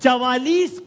44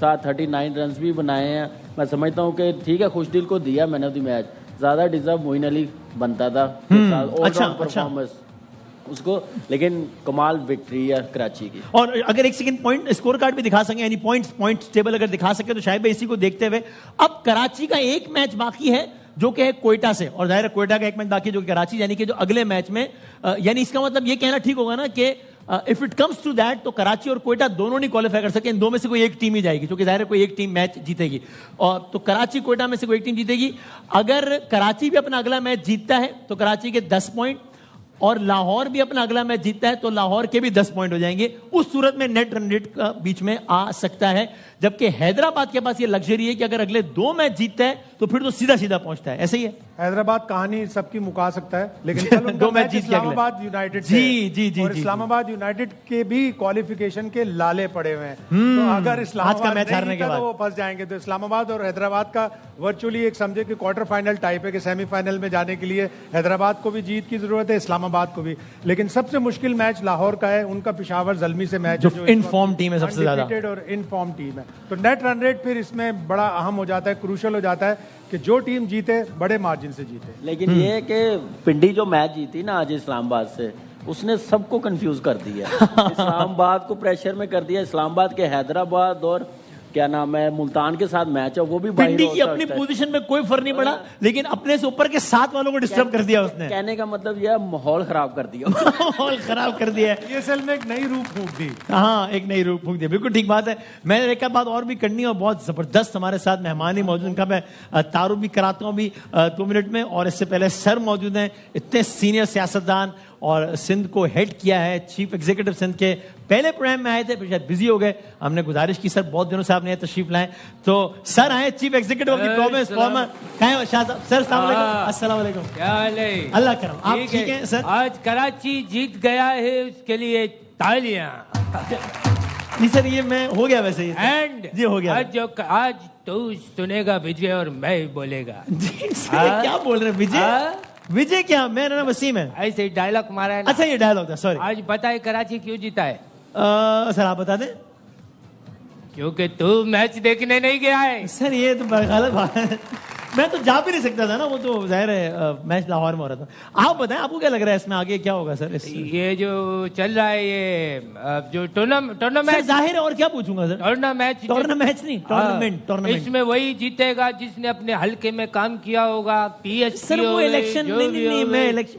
ساتھ 39 رنز بھی بنائے ہیں. میں سمجھتا ہوں کہ ٹھیک ہے خوش دل کو دیا مین آف دی میچ, زیادہ ڈیزرو معین علی بنتا تھا پرفارمنس اس کو, لیکن کمال وکٹری ہے کراچی کی. اور اگر ایک سیکنڈ پوائنٹ اسکور کارڈ بھی دکھا سکیں, یعنی پوائنٹس ٹیبل اگر دکھا سکے تو شاید اسی کو دیکھتے ہوئے اب کراچی کا ایک میچ باقی ہے جو کہ ہے کوئٹہ سے, اور ظاہر ہے کوئٹہ کا ایک میچ باقی جو کہ کراچی, یعنی کہ جو اگلے میچ میں, یعنی اس کا مطلب یہ کہنا ٹھیک ہوگا نا کہ if it comes to that تو کراچی اور کوئٹہ دونوں نہیں کوالیفائی کر سکے, ان دو میں سے کوئی ایک ٹیم ہی جائے گی, کیونکہ ظاہر ہے کوئی ایک ٹیم میچ جیتے گی, اور تو کراچی کوئٹہ میں سے کوئی ایک ٹیم جیتے گی. اگر کراچی بھی اپنا اگلا میچ جیتتا ہے تو کراچی کے 10 پوائنٹ, اور لاہور بھی اپنا اگلا میچ جیتتا ہے تو لاہور کے بھی 10 پوائنٹ ہو جائیں گے. اس صورت میں نیٹ رن ریٹ کا بیچ میں آ سکتا ہے, جبکہ حیدرآباد کے پاس یہ لگژری ہے کہ اگر اگلے 2 میچ جیتتا ہے تو پھر تو سیدھا پہنچتا ہے. ایسے ہی ہے, حیدرآباد کہانی سب کی مکا سکتا ہے, لیکن 2 میچ جیت اسلام آباد یونائٹیڈ جی اور اسلام آباد یونائٹیڈ کے بھی کوالیفیکیشن کے لالے پڑے ہوئے ہیں, تو اگر اسلام آباد میچ ہارنے کے بعد وہ پھنس جائیں گے. تو اسلام آباد اور حیدرآباد کا ورچولی ایک سمجھے کہ کوارٹر فائنل ٹائپ ہے, کہ سیمی فائنل میں جانے کے لیے حیدرآباد کو بھی جیت کی ضرورت ہے, اسلام آباد کو بھی. لیکن سب سے مشکل میچ لاہور کا ہے, ان کا پشاور زلمی سے میچ جو ان فارم ٹیم ہے, سب سے زیادہ اور ان فارم ٹیم ہے. تو نیٹ رن ریٹ پھر اس میں بڑا اہم ہو جاتا ہے, کروشل ہو جاتا ہے کہ جو ٹیم جیتے بڑے مارجن سے جیتے. لیکن یہ کہ پنڈی جو میچ جیتی نا آج اسلام آباد سے, اس نے سب کو کنفیوز کر دیا. اسلام آباد کو پریشر میں کر دیا. اسلام آباد کے حیدرآباد اور کیا نام ہے ملتان کے ساتھ میچ ہے, وہ بھی پنڈی کی اپنی پوزیشن میں کوئی فرق نہیں پڑا, لیکن اپنے سے اوپر کے 7 والوں کو ڈسٹرب کر دیا اس نے. کہنے کا مطلب یہ ماحول خراب کر دیا. ماحول خراب کر دیا, یہ اصل میں ایک نئی روح پھونک دی. ہاں ایک نئی روح پھونک دیا, بالکل ٹھیک بات ہے. میں نے ایک بات اور بھی کرنی ہے, اور بہت زبردست ہمارے ساتھ مہمان ہی موجود, ان کا میں تعارف بھی کراتا ہوں بھی 2 منٹ میں. اور اس سے پہلے سر موجود ہیں, اتنے سینئر سیاستدان, اور سندھ کو ہیڈ کیا ہے, چیف ایگزیکٹو سندھ کے پہلے پروگرام میں آئے تھے, پھر شاید بزی ہو گئے. ہم نے گزارش کی سر بہت دنوں سے آپ نے تشریف لائیں, تو سر آئے chief executive of the province farmer. Sir السلام علیکم. السلام علیکم, کیا حال ہے؟ اللہ کرم, آپ ٹھیک ہیں سر؟ آج کراچی جیت گیا ہے, اس کے لیے تالیاں. نہیں سر, یہ میں ہو گیا ویسے ہی. اینڈ جی ہو گیا. آج تو سنے گا وجے اور میں بولے گا. جی کیا بول رہے ہیں وجے؟ وجے کیا؟ میرا نام وسیم ہے. ایسے ڈائلاگ مارا ہے. اچھا یہ ڈائلاگ تھا, سوری. آج بتائے کراچی کیوں جیتا ہے؟ سر آپ بتا دیں. کیونکہ تو میچ دیکھنے نہیں گیا ہے. سر یہ تو غلط بات ہے, میں تو جا بھی نہیں سکتا تھا نا, وہ تو ظاہر ہے میچ لاہور میں ہو رہا تھا. آپ بتائیں آپ کو کیا لگ رہا ہے اس میں آگے کیا ہوگا سر؟ یہ جو چل رہا ہے یہ جو ٹورنامنٹ, ظاہر ہے, اور کیا پوچھوں گا سر؟ ٹورنامنٹ نہیں, ٹورنامنٹ. اس میں وہی جیتے گا جس نے اپنے حلقے میں کام کیا ہوگا. پی ایس سر وہ الیکشن نہیں,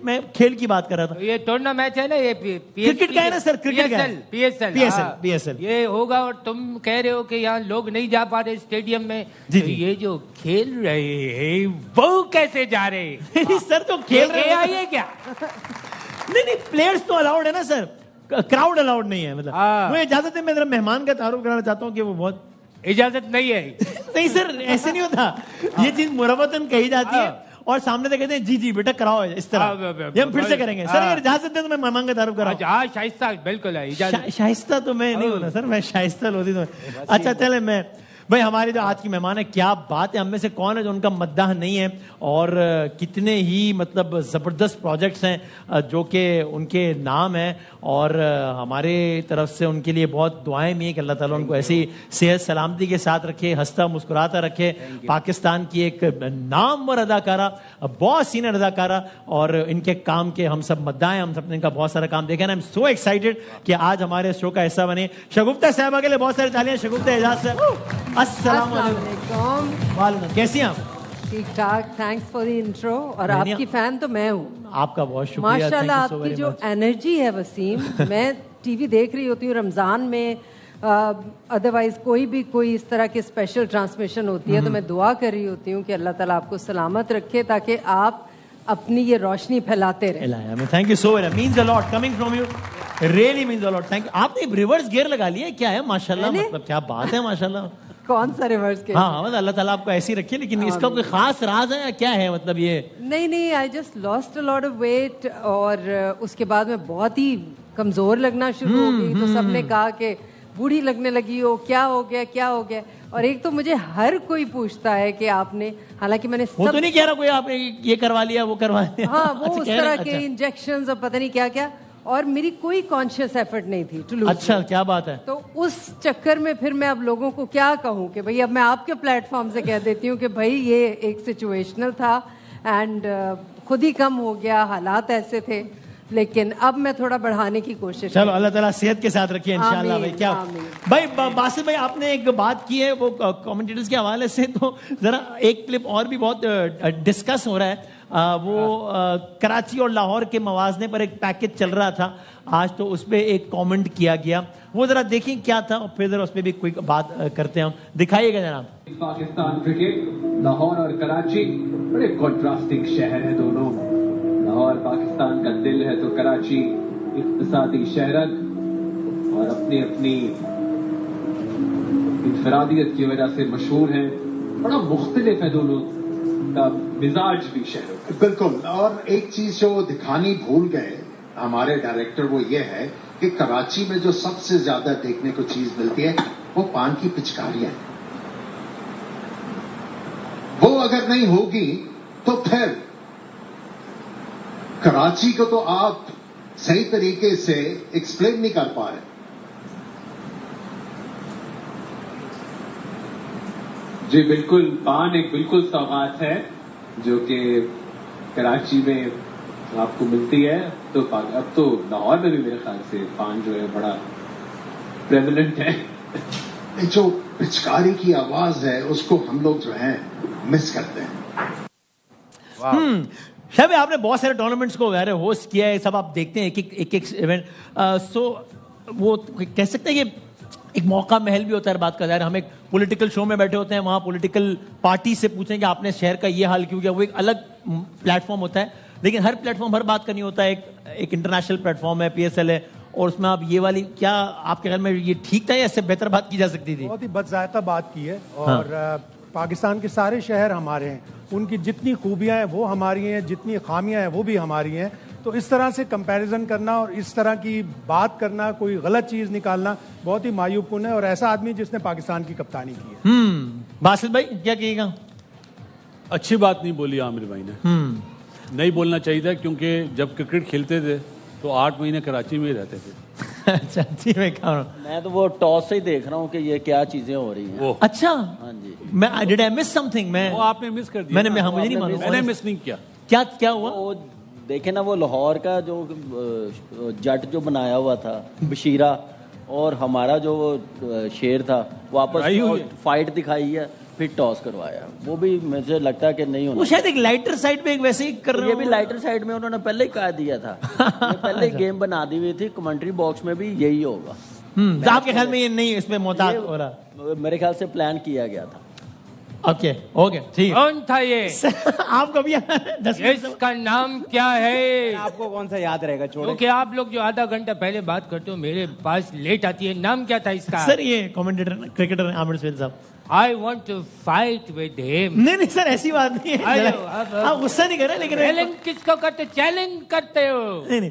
میں کھیل کی بات کر رہا تھا. یہ ٹورنامنٹ ہے نا, یہ کرکٹ کا ہے نا سر, کرکٹ کا پی ایس ایل یہ ہوگا. اور تم کہہ رہے ہو کہ یہاں لوگ نہیں جا پا رہے اسٹیڈیم میں, یہ جو کھیل رہے وہ کیسے جا رہے ہیں؟ سر تو کھیل رہے آئیے کیا؟ نہیں پلیئرز تو الاؤڈ ہے نا سر, کراؤڈ الاؤڈ نہیں ہے. مطلب مجھے اجازت ہے, میں ذرا مہمان کا تعارف کرانا چاہتا ہوں کہ وہ بہت. اجازت نہیں ہے. نہیں سر ایسے نہیں ہوتا, یہ چیز مربتاً کہی جاتی ہے اور سامنے سے کہتے ہیں جی بیٹا کراؤ اس طرح. یہ ہم پھر سے کریں گے سر, اگر اجازت دیں تو میں مہمان کا تعارف کراؤں. ہاں شائستہ بالکل ہے. شائستہ تو میں نہیں ہونا سر, میں شائستہ لودھی تو. اچھا چلے, میں بھائی ہمارے جو آج کی مہمان ہے, کیا بات ہے, ہم میں سے کون ہے جو ان کا مداح نہیں ہے, اور کتنے ہی مطلب زبردست پروجیکٹس ہیں جو کہ ان کے نام ہیں, اور ہمارے طرف سے ان کے لیے بہت دعائیں بھی ہیں کہ اللہ تعالیٰ ان کو ایسی صحت سلامتی کے ساتھ رکھے, ہنستا مسکراتا رکھے. پاکستان کی ایک نامور اداکارہ, بہت سینئر اداکارہ, اور ان کے کام کے ہم سب مداح ہیں, ہم سب نے ان کا بہت سارا کام دیکھا ہے. آئی ایم سو ایکسائٹیڈ کہ آج ہمارے شو کا حصہ بنے. شگفتہ صاحبہ کے لیے بہت ساری تالیاں. شگفتہ اعجاز صاحب السلام علیکم. وعلیکم, کیسی ہیں آپ؟ ٹھیک ٹھاک, تھینکس فار دی انٹرو. اور آپ کی فین تو میں ہوں. آپ کا بہت شکریہ. ماشاءاللہ آپ کی جو انرجی ہے وسیم, میں ٹی وی دیکھ رہی ہوتی ہوں رمضان میں, ادروائز کوئی اس طرح کی اسپیشل ٹرانسمیشن ہوتی ہے تو میں دعا کر رہی ہوتی ہوں کہ اللہ تعالیٰ آپ کو سلامت رکھے تاکہ آپ اپنی یہ روشنی پھیلاتے رہیں. Thank you so much, means a lot coming from you, really means a lot. Thank you. آپ نے ریورس گیئر لگا لیا, کیا ہے ماشاءاللہ, مطلب کیا بات ہے ماشاءاللہ. کون سا ریورس گیئر؟ ہاں اللہ تعالیٰ آپ کو ایسی رکھے, لیکن اس کا کوئی خاص راز ہے کیا ہے مطلب یہ؟ نہیں, I just lost a lot of weight, اور اس کے بعد میں بہت ہی کمزور لگنا شروع ہو گئی. تو سب نے کہا کہ بوڑھی لگنے لگی ہو, کیا ہو گیا. اور ایک تو مجھے ہر کوئی پوچھتا ہے کہ آپ نے, حالانکہ میں نے وہ تو نہیں کہہ رہا کوئی آپ نے یہ کروا لیا وہ کروا لیا. ہاں وہ اس طرح کے انجیکشنز اور پتہ نہیں کیا. اور میری کوئی کانشیس ایفرٹ نہیں تھی ٹو لوز. اچھا کیا بات ہے. تو اس چکر میں پھر میں اب لوگوں کو کیا کہوں کہ بھائی اب میں آپ کے پلیٹ فارم سے کہہ دیتی ہوں کہ بھائی یہ ایک سچویشنل تھا اینڈ خود ہی کم ہو گیا, حالات ایسے تھے, لیکن اب میں تھوڑا بڑھانے کی کوشش. چلو اللہ تعالیٰ صحت کے ساتھ رکھیے انشاءاللہ. بھائی کیا بھائی باسل بھائی آپ نے ایک بات کی ہے وہ کامنٹیٹرز کے حوالے سے, تو ذرا ایک کلپ اور بھی بہت ڈسکس ہو رہا ہے, وہ کراچی اور لاہور کے موازنے پر ایک پیکج چل رہا تھا آج, تو اس پہ ایک کامنٹ کیا گیا, وہ ذرا دیکھیں کیا تھا اور پھر ذرا اس پہ بھی کوئی بات کرتے ہیں. دکھائیے گا جناب. پاکستان کرکٹ, لاہور اور کراچی بڑے کنٹراسٹنگ شہر ہیں دونوں. لاہور پاکستان کا دل ہے تو کراچی اقتصادی شہرت اور اپنی اپنی انفرادیت کی وجہ سے مشہور ہیں. بڑا مختلف ہے دونوں کا مزاج بھی شہروں کا. بالکل. اور ایک چیز جو دکھانی بھول گئے ہمارے ڈائریکٹر وہ یہ ہے کہ کراچی میں جو سب سے زیادہ دیکھنے کو چیز ملتی ہے وہ پان کی پچکاریاں ہیں. وہ اگر نہیں ہوگی تو پھر کراچی کو تو آپ صحیح طریقے سے ایکسپلین نہیں کر پا رہے. جی بالکل, پان ایک بالکل سوغات ہے جو کہ کراچی میں آپ کو ملتی ہے. تو اب تو لاہور میں بھی میرے خیال سے پان جو ہے بڑا پریولنٹ ہے. جو پچکاری کی آواز ہے اس کو ہم لوگ جو ہیں مس کرتے ہیں. شاید آپ نے بہت سارے ٹورنامنٹس کو غیر ہوسٹ کیا ہے, سب آپ دیکھتے ہیں ایک ایونٹ, سو وہ کہہ سکتے ہیں کہ ایک موقع محل بھی ہوتا ہے بات کا. ظاہر ہم ایک پولیٹیکل شو میں بیٹھے ہوتے ہیں, وہاں پولیٹیکل پارٹی سے پوچھیں کہ آپ نے شہر کا یہ حال کیوں کیا, وہ ایک الگ پلیٹ فارم ہوتا ہے. لیکن ہر پلیٹ فارم ہر بات کا نہیں ہوتا ہے. ایک انٹرنیشنل پلیٹ فارم ہے, PSL ہے, اور اس میں آپ یہ والی, کیا آپ کے خیال میں یہ ٹھیک تھا یا اس سے بہتر بات کی جا سکتی تھی؟ بہت ہی بدذائقہ بات کی ہے. اور پاکستان کے سارے شہر ہمارے ہیں, ان کی جتنی خوبیاں ہیں وہ ہماری ہیں, جتنی خامیاں ہیں وہ بھی ہماری ہیں. تو اس طرح سے کمپیریزن کرنا اور اس طرح کی بات کرنا, کوئی غلط چیز نکالنا بہت ہی مایوب کن ہے. اور ایسا آدمی جس نے پاکستان کی کپتانی کی ہے. باسل بھائی کیا کہیے گا؟ اچھی بات نہیں بولی عامر بھائی نے, نہیں بولنا چاہیے تھا, کیونکہ جب کرکٹ کھیلتے تھے تو 8 مہینے کراچی میں ہی رہتے تھے. اچھا جی, میں تو وہ ٹاس سے ہی دیکھ رہا ہوں کہ یہ کیا چیزیں ہو رہی ہیں. اچھا ہاں جی, میں ڈیڈ آئی مس سم تھنگ, میں وہ آپ نے مس کر دیا. میں نے مجھے نہیں معلوم, میں نے مس نہیں کیا. کیا ہوا؟ وہ دیکھیں نا, وہ لاہور کا جو جٹ جو بنایا ہوا تھا بشیرہ, اور ہمارا جو شیر تھا وہ آپس فائٹ دکھائی ہے, پھر ٹاس کروایا. وہ بھی مجھے لگتا ہے کہ نہیں ہونا. وہ شاید ایک لائٹر سائڈ پہ ایک ویسے ہی کر رہے ہیں. یہ بھی لائٹر سائڈ میں انہوں نے پہلے ہی کہہ دیا تھا, پہلے ہی گیم بنا دی ہوئی تھی. کمنٹری باکس میں بھی یہی ہوگا. آپ کے خیال میں یہ نہیں اس میں محتاط ہو رہا؟ میرے خیال سے پلان کیا گیا تھا. اوکے ٹھیک. کون تھا یہ؟ آپ کو بھی اس کا نام کیا ہے؟ آپ کو کون سا یاد رہے گا؟ چھوڑو کہ آپ لوگ جو آدھا گھنٹہ پہلے بات کرتے ہو میرے پاس لیٹ آتی ہے. نام کیا تھا اس کا؟ سر یہ کمنٹیٹر کرکٹر عامر سہیل صاحب. I want to fight with him. نہیں سر ایسی بات نہیں ہے, آپ غصہ نہیں کر رہے. لیکن چیلنج کس کو کرتے, چیلنج کرتے ہو. نہیں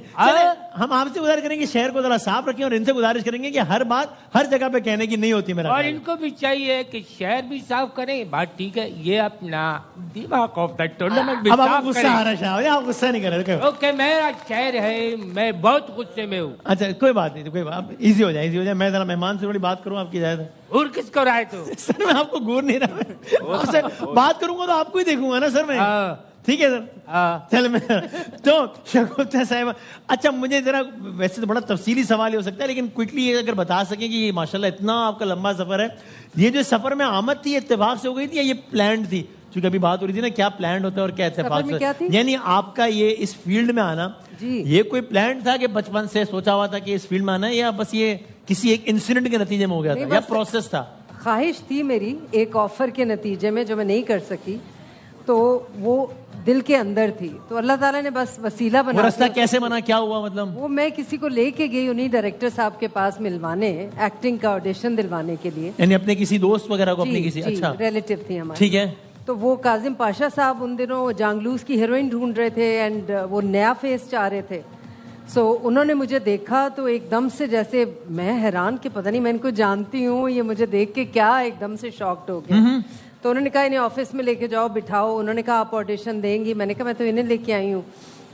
ہم آپ سے گزارش کریں گے شہر کو ذرا صاف رکھیں, اور ان سے گزارش کریں گے کہ ہر بات ہر جگہ پہ کہنے کی نہیں ہوتی میرا. اور ان کو بھی چاہیے کہ شہر بھی صاف کریں. بات ٹھیک ہے, یہ اپنا دماغ آف دا ٹورنامنٹ بھی صاف کریں. اب آپ غصہ آ رہا ہے, آپ غصہ نہیں کر رہے. اوکے, میرا شہر ہے, میں بہت غصے میں ہوں. اچھا کوئی بات نہیں, کوئی بات, ایزی ہو جائے. میں ذرا مہمان سے تھوڑی بات کروں, آپ کی اجازت ہے؟ اور کس کو رائے تو سر میں آپ کو گور نہیں رہا, بات کروں گا تو آپ کو ہی دیکھوں گا نا سر میں. ٹھیک ہے سر, چل میں تو شگفتہ صاحب. اچھا مجھے ذرا, ویسے تو بڑا تفصیلی سوال ہو سکتا ہے, لیکن کوئکلی اگر بتا سکیں کہ یہ ماشاءاللہ اتنا آپ کا لمبا سفر ہے, یہ جو سفر میں آمد تھی اتفاق سے ہو گئی تھی یا یہ پلانڈ تھی؟ چونکہ ابھی بات ہو رہی تھی نا کیا پلانڈ ہوتا ہے اور کیا اتفاق سے, یعنی آپ کا یہ اس فیلڈ میں آنا, یہ کوئی پلانڈ تھا کہ بچپن سے سوچا ہوا تھا کہ اس فیلڈ میں آنا ہے, یا بس یہ کسی ایک انسیڈنٹ کے نتیجے میں ہو گیا تھا, یا پروسیس تھا؟ خواہش تھی میری ایک آفر کے نتیجے میں جو میں نہیں کر سکی, تو وہ دل کے اندر تھی, تو اللہ تعالیٰ نے بس وسیلہ بنا. رستہ کیسے بنا, کیا ہوا مطلب؟ وہ میں کسی کو لے کے گئی انہیں ڈائریکٹر صاحب کے پاس ملوانے, ایکٹنگ کا آڈیشن دلوانے کے لیے. یعنی اپنے کسی دوست وغیرہ کو, اپنے کسی اچھا ریلیٹیو تھی ہماری. ٹھیک ہے. تو وہ کاظم پاشا صاحب ان دنوں جانگلوز کی ہیروئن ڈھونڈ رہے تھے, اینڈ وہ نیا فیس چاہ رہے تھے. سو انہوں نے مجھے دیکھا تو ایک دم سے, جیسے میں حیران کہ پتہ نہیں میں ان کو جانتی ہوں, یہ مجھے دیکھ کے کیا, ایک دم سے شاکڈ ہو گیا. تو انہوں نے کہا انہیں آفس میں لے کے جاؤ, بٹھاؤ. انہوں نے کہا آپ آڈیشن دیں گی. میں نے کہا میں تو انہیں لے کے آئی ہوں.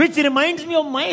Which reminds me of my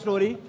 story.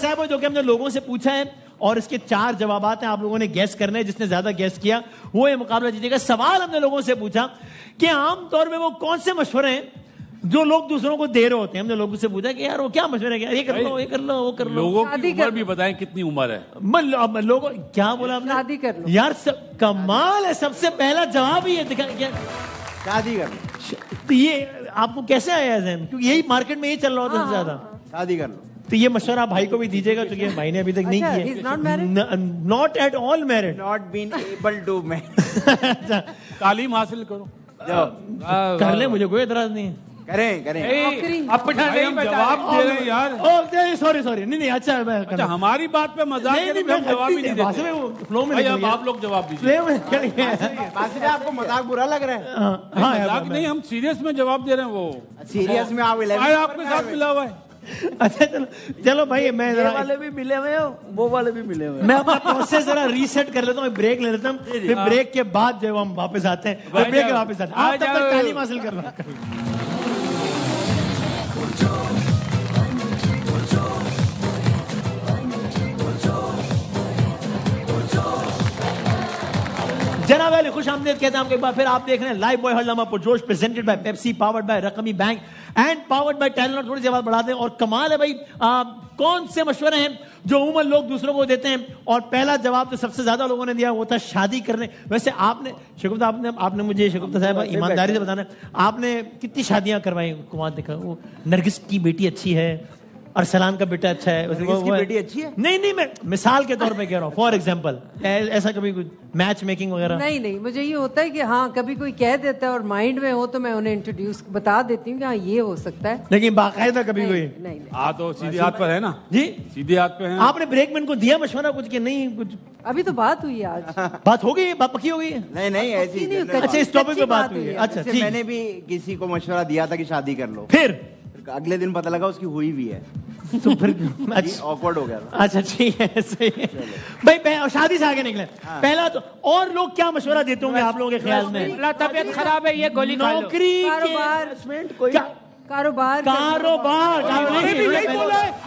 صاحب جو کہ ہم نے لوگوں سے پوچھا ہے اور اس کے 4 جوابات ہیں, آپ لوگوں نے گیس کرنے ہیں, جس نے زیادہ گیس کیا وہ یہ مقابلہ جیتے گا. سوال ہم نے لوگوں سے پوچھا کہ عام طور پہ وہ کون سے مشورے ہیں جو لوگ دوسروں کو دے رہے ہوتے ہیں. ہم نے لوگوں سے پوچھا کہ یار وہ کیا مشورے ہیں, یہ کر لو, یہ کر لو, وہ کر لو. لوگوں کی عمر بھی بتائیں کتنی عمر ہے. لوگوں کیا بولا آپ نے, شادی کر لو یار کمال ہے. سب سے پہلا جواب ہی ہے شادی کر لو. یہ آپ کو کیسے آیا ذہن, کیونکہ یہی مارکیٹ میں یہی چل رہا ہوتا ہے زیادہ. شادی کر لو. تو یہ مشورہ آپ بھائی کو بھی دیجیے گا کیونکہ بھائی نے ابھی تک نہیں کیا. Not at all married, not been able to married. تعلیم حاصل کرو, کر لیں, مجھے کوئی اعتراض نہیں ہے. کریں اپنا جواب دے رہے ہیں یار. سوری نہیں. اچھا ہماری بات پہ مذاق جواب ہی نہیں دیتے. آپ لوگ جواب دیجیے. آپ کو مذاق برا لگ رہا ہے؟ مذاق نہیں, ہم سیریس میں جواب دے رہے ہیں. وہ سیریس میں آپ آپ کے ساتھ ملا ہوا ہے. اچھا چلو بھائی, میں والے بھی ملے ہوئے ہیں, وہ والے بھی ملے ہوئے ہیں. میں اپنا پروسیس ذرا ریسیٹ کر لیتا ہوں, بریک لے لیتا ہوں, پھر بریک کے بعد جو ہم واپس آتے ہیں. بریک کے واپس آتے ہیں, آپ تب تک تعلیم حاصل کر رہا ہیں. جناب علی خوش آمدید کہتے ہیں آپ کو ایک بار پھر. آپ دیکھ رہے ہیں لائیو بوائے ہلامہ پرجوش presented by Pepsi, powered by رقمی bank and powered by Telenor. تھوڑی سی آواز بڑھا دیں. اور کمال ہے بھائی, کون سے مشورے ہیں جو عموماً لوگ دوسروں کو دیتے ہیں, اور پہلا جواب تو سب سے زیادہ لوگوں نے دیا وہ تھا شادی کرنے. ویسے آپ نے شگفتہ آپ نے مجھے شگفتہ صاحب ایمانداری سے بتانا, آپ نے کتنی شادیاں کروائی کمار دیکھا؟ وہ نرگس کی بیٹی اچھی ہے, ارسلان کا بیٹا اچھا ہے. نرگس کی بیٹی اچھی ہے؟ نہیں, میں مثال کے طور پہ کہہ رہا ہوں, فار ایگزامپل. ایسا کبھی کوئی میچ میکنگ وغیرہ؟ نہیں, مجھے یہ ہوتا ہے کہ ہاں کبھی کوئی کہہ دیتا ہے اور مائنڈ میں ہو تو میں انہیں انٹروڈیوس بتا دیتی ہوں کہ ہاں یہ ہو سکتا ہے. لیکن باقاعدہ کبھی کوئی نہیں. تو سیدھے ہاتھ پر ہے نا. جی سیدھے ہاتھ پہ ہے. آپ نے بریک مین کو دیا مشورہ کچھ کہ نہیں کچھ؟ ابھی تو بات ہوئی ہے آج. بات ہو گئی, بات پکی ہو گئی ہے. نہیں ایسی. اچھا اس ٹاپک پہ بات ہوئی ہے. اچھا میں نے بھی کسی کو مشورہ دیا تھا کہ شادی کر لو, پھر اگلے دن پتہ لگا اس کی ہوئی بھی ہے, تو پھر آکورڈ ہو گیا. اچھا ٹھیک ہے, صحیح ہے بھائی. شادی سے آگے نکلے پہلا تو, اور لوگ کیا مشورہ دیتے ہوں گے آپ لوگوں کے خیال میں؟ طبیعت خراب ہے, یہ گولی کھا لو. نوکری, کاروبار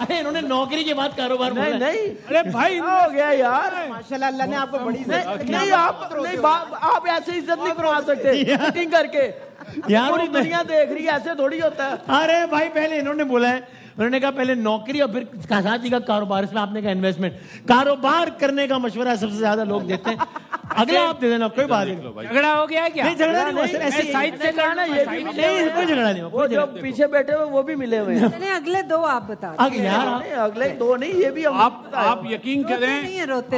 انہوں نے نوکری کے بعد کاروبار. نہیں, ارے بھائی ہو گیا یار. ماشاءاللہ اللہ نے آپ کو بڑی نہیں, آپ ایسے عزت نہیں کروا سکتے میٹنگ کر کے. پوری دنیا دیکھ رہی ہے, ایسے تھوڑی ہوتا ہے. ارے بھائی پہلے انہوں نے بولا ہے, انہوں نے کہا پہلے نوکری اور پھر شادی کا کاروبار. اس میں آپ نے کہا انویسٹمنٹ. کاروبار کرنے کا مشورہ سب سے زیادہ لوگ دیتے ہیں. اگلا آپ دے دینا, کوئی بات نہیں. جھگڑا ہو گیا کیا؟ نہیں جھگڑا نہیں, ایسے سائڈ سے کرنا, نہیں, کوئی جھگڑا نہیں. وہ جو پیچھے بیٹھے ہوئے وہ بھی ملے ہوئے ہیں. اگلے 2 آپ بتا. اگلے 2 نہیں, یہ بھی آپ یقین کریں,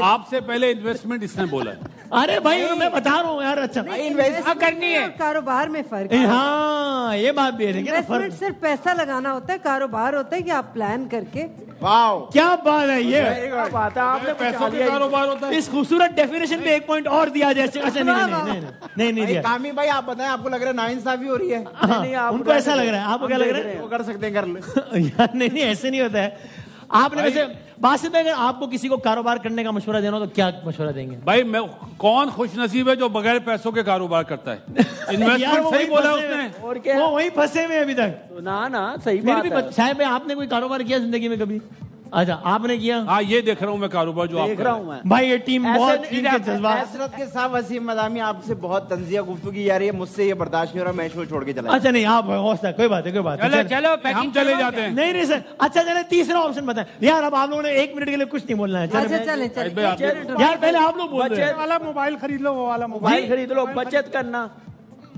آپ سے پہلے انویسٹمنٹ اس نے بولا ہے. ارے بھائی میں بتا رہا ہوں یار. اچھا کرنی ہے, کاروبار میں فرق. ہاں یہ بات بھی ہے. انویسٹمنٹ صرف پیسہ لگانا ہوتا ہے, کاروبار ہوتا ہے کہ آپ پلان کر کے. واو کیا بات ہے, یہ بات ہے. آپ نے پیسوں کا کاروبار ہوتا ہے. اس خوبصورت ڈیفینیشن پہ 1 پوائنٹ اور دیا جائے. اچھا نہیں دیا. کامی بھائی آپ بتائیں, آپ کو لگ رہا ہے ناانصافی ہو رہی ہے؟ ان کو ایسا لگ رہا ہے, آپ کو کیا لگ رہا ہے؟ وہ کر سکتے ہیں, کر لیں. نہیں ایسے نہیں ہوتا ہے. آپ نے ویسے باسط میں اگر آپ کو کسی کو کاروبار کرنے کا مشورہ دینا ہو تو کیا مشورہ دیں گے؟ بھائی میں کون خوش نصیب ہے جو بغیر پیسوں کے کاروبار کرتا ہے؟ انویسٹمنٹ صحیح بولا اس نے. اور کیا, وہ وہیں پھنسے ہوئے ابھی تک. نا صحیح بات ہے. صاحب آپ نے کوئی کاروبار کیا زندگی میں کبھی؟ اچھا آپ نے کیا؟ ہاں یہ دیکھ رہا ہوں میں کاروبار جو دیکھ رہا ہوں میں. بھائی یہ ٹیم بہت ٹیم کے جذبات. حسرت کے ساتھ وسیم مدامی آپ سے بہت تنزیہ گفتگو کی جا رہی ہے, مجھ سے یہ برداشت نہیں ہو رہا, میں شو چھوڑ کے چلا. اچھا نہیں آپ حوصلہ, کوئی بات ہے, کوئی بات ہے. چلو ہم چلے جاتے ہیں. نہیں سر. اچھا چلے تیسرا آپشن بتائیں یار. اب آپ لوگوں نے 1 منٹ کے لیے کچھ نہیں بولنا ہے. یار پہلے آپ لوگ بول رہے ہیں والا موبائل خرید لو, وہ والا موبائل خرید لو. بچت کرنا,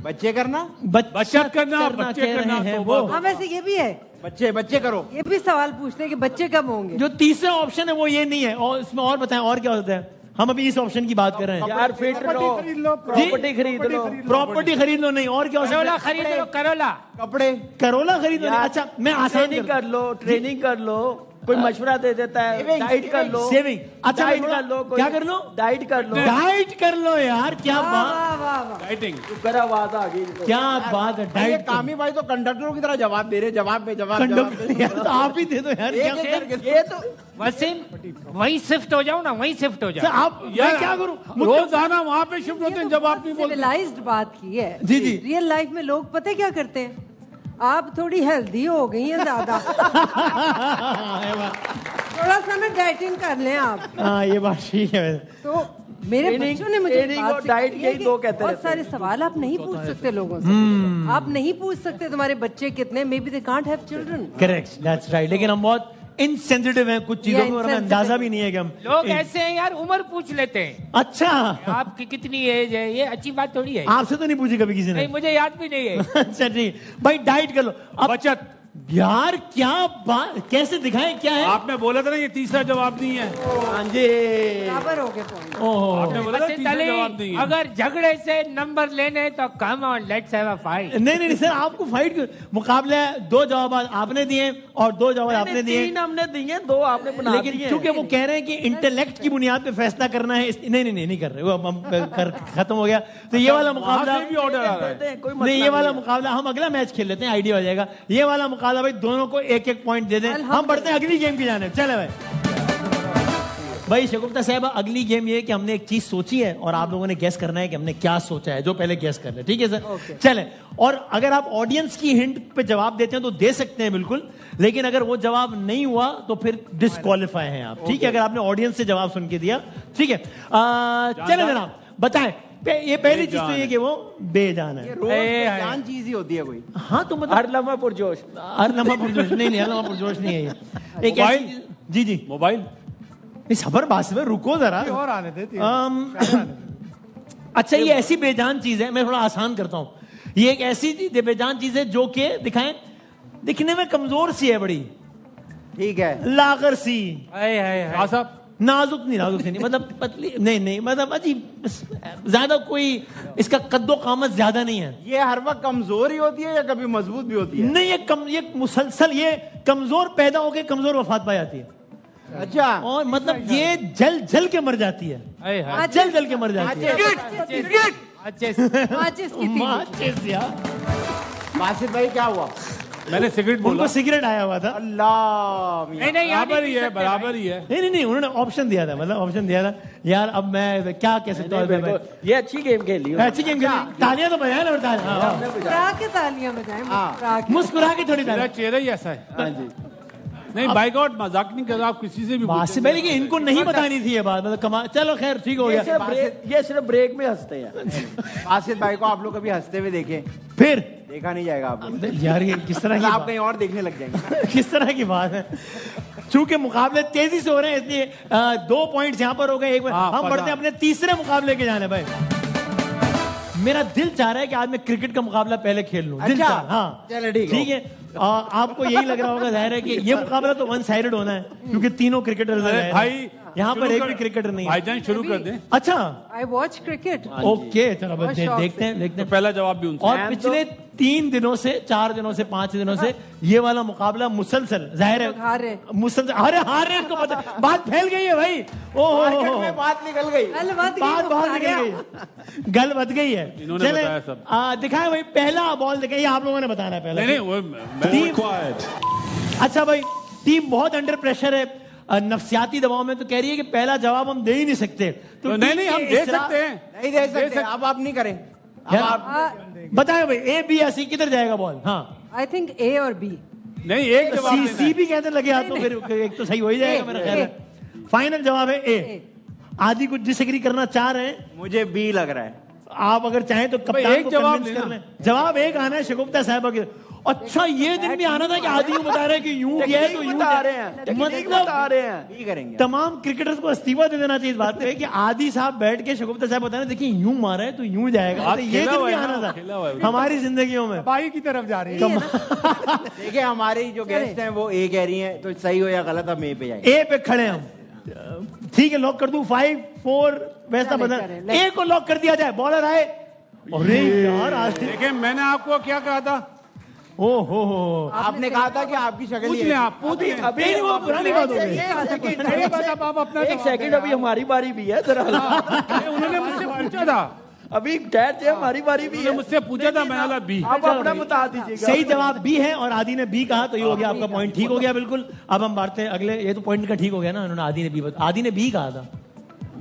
بچے کرنا, بچت کرنا, بچے کرنا ہے وہ. ہاں ویسے یہ بھی ہے, بچے کرو. یہ بھی سوال پوچھتے ہیں کہ بچے کب ہوں گے. جو تیسرا آپشن ہے وہ یہ نہیں ہے, اور اس میں اور بتائیں اور کیا ہوتا ہے. ہم ابھی اس آپشن کی بات کر رہے ہیں. یار فٹ لو, پراپرٹی خرید لو. پراپرٹی خرید لو. نہیں اور کیا ہو سکتا ہے؟ خرید لو, کرولا, کپڑے, کرولا خرید لو. اچھا میں آسان کر لو, ٹریننگ کر لو. کوئی مشورہ دے دیتا ہے, ڈائٹ کر لو. سیونگ. اچھا ڈائٹ کر لو. کیا کر لو؟ ڈائٹ کر لو. ڈائٹ کر لو یار. کیا بات, ڈائٹنگ. کرا آواز آ گئی. کیا بات ہے. ڈائٹ. کامی بھائی تو کنڈکٹروں کی طرح جواب دے رہے, جواب پہ جواب. تو آپ ہی دے دو یار. یہ تو وسیم وہیں شفٹ ہو جاؤ نا, وہیں شفٹ ہو جاؤ. آپ کیا کروں, روزانہ وہاں پہ شفٹ ہوتے ہیں جب آپ نہیں بولتے. سویلائزڈ بات کی ہے. جی جی. ریئل لائف میں لوگ پتہ کیا کرتے ہیں, آپ تھوڑی ہیلدی ہو گئی ہیں زیادہ, تھوڑا سا نا ڈائٹنگ کر لیں آپ. ہاں یہ بات ٹھیک ہے. تو میرے بچوں نے مجھے ڈائٹ کے دو کہتے بہت سارے سوال آپ نہیں پوچھ سکتے لوگوں سے, آپ نہیں پوچھ سکتے تمہارے بچے کتنے, maybe they can't have children. Correct, that's right. لیکن ہم بہت انسینسیٹیو ہیں کچھ چیزوں کو, ہمیں اندازہ بھی نہیں ہے کہ ہم لوگ ایسے ہیں یار, عمر پوچھ لیتے ہیں. اچھا آپ کی کتنی ایج ہے, یہ اچھی بات تھوڑی ہے. آپ سے تو نہیں پوچھی کبھی کسی نے؟ نہیں, مجھے یاد بھی نہیں ہے. اچھا ٹھیک بھائی, ڈائٹ کر لو. بچت یار, کیا بات, کیسے دکھائیں کیا ہے؟ آپ نے بولا تھا نا یہ تیسرا جواب نہیں ہے. ہاں جی, برابر ہو گئے. اگر جھگڑے سے نمبر لینے تو come on let's have a fight. نہیں سر, آپ کو فائٹ مقابلہ ہے. 2 جوابات آپ نے دیے اور 2 جواب آپ نے دیے. 3 ہم نے دیے, 2 آپ نے بنا دیے. لیکن چونکہ وہ کہہ رہے ہیں کہ انٹلیکٹ کی بنیاد پہ فیصلہ کرنا ہے, نہیں کر رہے, وہ ختم ہو گیا. تو یہ والا مقابلہ نہیں, یہ والا مقابلہ ہم اگلا میچ کھیل لیتے ہیں, آئیڈیا ہو جائے گا. یہ والا مقابلہ بھائی دونوں کو 1-1 پوائنٹ دے دیں. ہم بڑھتے ہیں اگلی گیم کی جانب. چلے بھائی شگفتہ صاحبہ, اگلی گیم یہ ہے کہ ہم نے ایک چیز سوچی ہے اور آپ لوگوں نے گیس کرنا ہے کہ ہم نے کیا سوچا ہے. جو پہلے گیس کر لے, ٹھیک ہے سر؟ چلیں. اور اگر آپ آڈینس کی ہنٹ پہ جواب دیتے ہیں تو دے سکتے ہیں بالکل, لیکن اگر وہ جواب نہیں ہوا تو پھر ڈسکوالیفائی ہیں آپ, ٹھیک ہے؟ اگر آپ نے آڈینس سے جواب سن کے دیا, ٹھیک ہے. چلیں جناب, بتائیں. یہ پہلی چیز تو یہ کہ وہ بے جان ہے. جان چیز ہی ہوتی ہے کوئی. ہاں تو مطلب ہر لمحہ پرجوش, ہر لمحہ پرجوش نہیں, ہر لمحہ پرجوش نہیں ہے یہ. ایک ایسی, جی موبائل. خبر بات میں رکو ذرا, اور آنے دے. اچھا, یہ ایسی بے جان چیز ہے, میں تھوڑا آسان کرتا ہوں. یہ ایک ایسی بے جان چیز ہے جو کہ دکھائیں, دکھنے میں کمزور سی ہے بڑی, ٹھیک ہے, لاغر سی, صاحب نازک نہیں, مطلب پتلی نہیں, مطلب عجیب, زیادہ کوئی اس کا قد و قامت زیادہ نہیں ہے. یہ ہر وقت کمزور ہی ہوتی ہے یا کبھی مضبوط بھی ہوتی ہے؟ نہیں, یہ مسلسل یہ کمزور پیدا ہو کے کمزور وفات پا جاتی ہے. اچھا, اور مطلب یہ جل کے مر جاتی ہے, جل کے مر جاتی ہے. باسط بھائی کیا ہوا؟ میں نے سگریٹ بولا, ان کو سگریٹ آیا ہوا تھا. اللہ, برابر ہی ہے, برابر ہی ہے. نہیں, انہوں نے آپشن دیا تھا, مطلب آپشن دیا تھا. یار اب میں کیا کہہ سکتا ہوں, یہ اچھی گیم کھیلی, اچھی گیم کھیلی. تالیاں تو بجائیں نا, مسکرا کے تالیاں بجائیں, مسکرا کے تھوڑی میرا چہرہ ہی ایسا ہے. ہاں جی, نہیں بائی گاڈ مذاق نہیں کر رہا, آپ کسی سے بھی باسط بھائی, لیکن ان کو نہیں بتانی تھی یہ بات, مطلب کمال. چلو خیر, ٹھیک ہو گیا. یہ صرف بریک میں ہنستے ہیں. باسط بھائی کو آپ لوگ کبھی ہنستے ہوئے دیکھیں؟ پھر دیکھا نہیں جائے گا آپ لوگ. یار یہ کس طرح کی, آپ کہیں اور دیکھنے لگ جائیں گے. کس طرح کی بات ہے. چونکہ مقابلے تیزی سے ہو رہے ہیں, اس لیے 2 پوائنٹس یہاں پر ہو گئے. ہم بڑھتے ہیں اپنے تیسرے مقابلے کے جانے. بھائی میرا دل چاہ رہا ہے کہ آج میں کرکٹ کا مقابلہ پہلے کھیل لوں. ہاں ٹھیک ہے. آپ کو یہی لگ رہا ہوگا, ظاہر ہے کہ یہ مقابلہ تو 1 سائڈڈ ہونا ہے کیونکہ تینوں کرکٹرز ہیں بھائی. یہاں پر ایک بھی کرکٹر نہیں ہے. بھائی جان شروع کر دیں. اچھا, I watch cricket. اوکے, چلو دیکھتے ہیں. پہلا جواب بھی ان سے. اور پچھلے 3 دنوں سے, 4 دنوں سے, 5 دنوں سے یہ والا مقابلہ مسلسل, ظاہر ہے مسلسل ہار رہے ہیں. کو پتہ, بات پھیل گئی ہے بھائی. بات نکل گئی, بات بہت نکل گئی, گل بد گئی ہے. چلے دکھائیں بھائی, پہلا بال دکھائیں. یہ آپ لوگوں نے بتانا ہے پہلا. اچھا بھائی, ٹیم بہت انڈر پریشر ہے, نفسیاتی دباؤ میں, تو کہہ رہی ہے کہ پہلا جواب ہم دے ہی نہیں سکتے. تو نہیں, ہم دے سکتے ہیں. نہیں دے سکتے, اب آپ نہیں کریں. بتائیں بھائی, اے بی یا سی, کدھر جائے گا بال؟ ہاں, I think A اور B. نہیں, ایک جواب سی بھی کہتے لگے ہاتھ, تو پھر ایک تو صحیح ہو ہی جائے گا میرا خیال ہے. فائنل جواب ہے اے. آدھی کچھ ڈس ایگری کرنا چاہ رہے ہیں, مجھے بی لگ رہا ہے. آپ اگر چاہیں تو کپتان کو کنونس کر لیں. جواب ایک آنا ہے شگفتہ صاحبہ کے. اچھا, یہ دن بھی آنا تھا کہ آدھی یوں بتا رہے ہیں کہ یوں کیا ہے تو یوں بتا رہے ہیں, مطلب تمام کرکٹرز کو استعفا دے دینا چاہیے. اس بات ہے کہ عادی صاحب بیٹھ کے شگفتہ صاحب بتا رہے ہیں دیکھیں یوں مارا ہے تو یوں جائے گا. یہ دن بھی آنا تھا ہماری زندگیوں میں. بائی کی طرف جا رہی ہے. دیکھیں ہماری جو گیسٹ ہیں وہ اے کہہ رہی ہیں, تو صحیح ہو یا غلط ہم اے پہ جائیں. اے پہ کھڑے ہم, ٹھیک ہے, لاک کر دوں. 5 4 ویسا بدل, اے کو لاک کر دیا جائے. بالر آئے. ارے یار, آج دیکھیں میں نے آپ کو کیا کہا تھا. او ہو, آپ نے کہا تھا کہ آپ کی شکل پوچھ لیں, آپ پوچھ لیں. ابھی وہ پرانی بات ہو گئی. ایک سیکنڈ, ابھی ہماری باری بھی ہے ذرا. انہوں نے مجھ سے پوچھا تھا, ابھی ٹھہر سے, ہماری باری بھی ہے. مجھ سے پوچھا تھا, میں نے بی. آپ اپنا بتا دیجیے گا. صحیح جواب بی ہے اور آدی نے بی کہا, تو یہ ہو گیا آپ کا پوائنٹ, ٹھیک ہو گیا بالکل. اب ہم بڑھتے ہیں اگلے. یہ تو پوائنٹ کا ٹھیک ہو گیا نا, انہوں نے آدی نے بی کہا تھا.